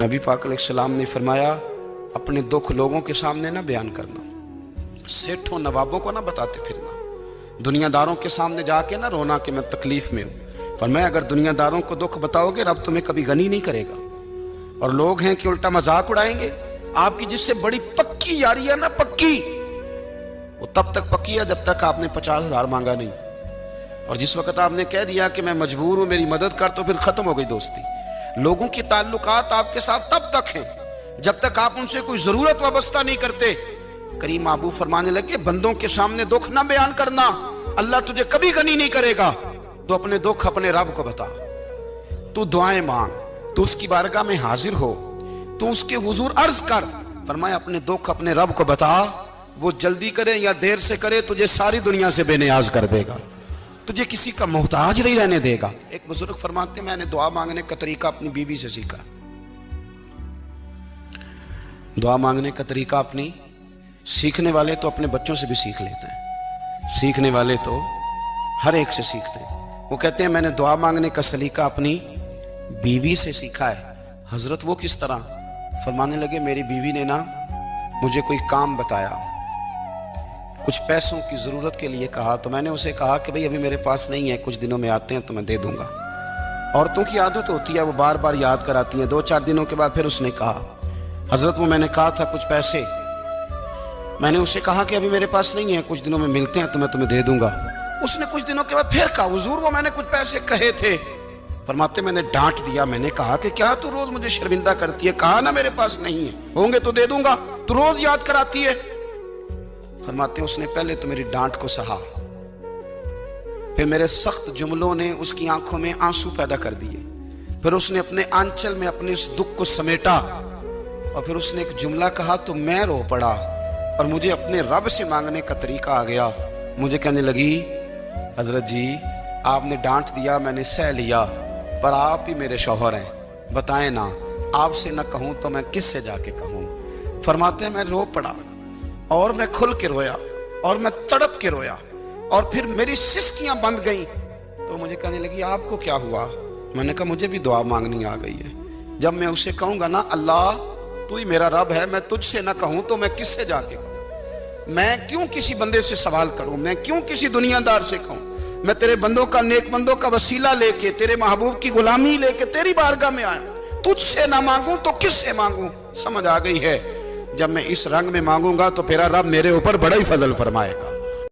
नबी पाक अलैहिस्सलाम ने फरमाया अपने दुख लोगों के सामने ना बयान करना, सेठों नवाबों को ना बताते फिरना, दुनियादारों के सामने जाके ना रोना कि मैं तकलीफ में हूँ। पर मैं अगर दुनियादारों को दुख बताओगे रब तुम्हें कभी गनी नहीं करेगा। और लोग हैं कि उल्टा मजाक उड़ाएंगे। आपकी जिससे बड़ी पक्की यारी है ना, पक्की, वो तब तक पक्की है जब तक आपने 50,000 मांगा नहीं। और जिस वक्त आपने कह दिया कि मैं मजबूर हूं मेरी मदद कर, तो फिर खत्म हो गई दोस्ती। लोगों की ताल्लुकात आपके साथ तब तक हैं जब तक आप उनसे कोई जरूरत वाबस्ता नहीं करते। करीम आबू फरमाने लगे बंदों के सामने दुख ना बयान करना, अल्लाह तुझे कभी गनी नहीं करेगा। तो अपने दुख अपने रब को बता, तू दुआएं मांग, तू उसकी बारगाह में हाजिर हो, तू उसके हुजूर अर्ज कर। फरमाया अपने दुख अपने रब को बता, वो जल्दी करे या देर से करे तुझे सारी दुनिया से बेनियाज कर देगा, तुझे किसी का मोहताज नहीं रहने देगा। एक बुजुर्ग फरमाते मैंने दुआ मांगने का तरीका अपनी बीवी से सीखा। दुआ मांगने का तरीका अपनी, सीखने वाले तो अपने बच्चों से भी सीख लेते हैं, सीखने वाले तो हर एक से सीखते हैं। वो कहते हैं मैंने दुआ मांगने का सलीका अपनी बीवी से सीखा है। हजरत वो किस तरह? फरमाने लगे मेरी बीवी ने ना मुझे कोई काम बताया, कुछ पैसों की जरूरत के लिए कहा, तो मैंने उसे कहा कि भाई अभी मेरे पास नहीं है, कुछ दिनों में आते हैं तो मैं दे दूंगा। औरतों की आदत होती है वो बार बार याद कराती हैं। 2-4 दिनों के बाद फिर उसने कहा हजरत वो मैंने कहा था कुछ पैसे, मैंने उसे कहा कि अभी मेरे पास नहीं है, कुछ दिनों में मिलते हैं तो मैं तुम्हें दे दूंगा। उसने कुछ दिनों के बाद फिर कहा हुजूर वो मैंने कुछ पैसे कहे थे। फरमाते मैंने डांट दिया, मैंने कहा कि क्या तू रोज मुझे शर्मिंदा करती है, कहा ना मेरे पास नहीं है, होंगे तो दे दूंगा, तू रोज याद कराती है। फरमाते उसने पहले तो मेरी डांट को सहा, फिर मेरे सख्त जुमलों ने उसकी आंखों में आंसू पैदा कर दिए, फिर उसने अपने आंचल में अपने उस दुख को समेटा और फिर उसने एक जुमला कहा तो मैं रो पड़ा और मुझे अपने रब से मांगने का तरीका आ गया। मुझे कहने लगी हजरत जी आपने डांट दिया मैंने सह लिया, पर आप ही मेरे शौहर हैं, बताएं ना आपसे न कहूं तो मैं किससे जाके कहूं। फरमाते हैं मैं रो पड़ा और मैं खुल के रोया और मैं तड़प के रोया और फिर मेरी सिसकियां बंद गईं। तो मुझे कहने लगी आपको क्या हुआ? मैंने कहा मुझे भी दुआ मांगनी आ गई है। जब मैं उसे कहूंगा ना अल्लाह तू ही मेरा रब है, मैं तुझसे ना कहूं तो मैं किससे जाके कहूं? मैं क्यों किसी बंदे से सवाल करूं? मैं क्यों किसी दुनियादार से कहूं? मैं तेरे बंदों का, नेक बंदों का वसीला लेके, तेरे महबूब की गुलामी लेके तेरी बारगाह में आया, तुझसे ना मांगूं तो किससे मांगूं? समझ आ गई है जब मैं इस रंग में मांगूंगा तो तेरा रब मेरे ऊपर बड़ा ही फजल फरमाएगा।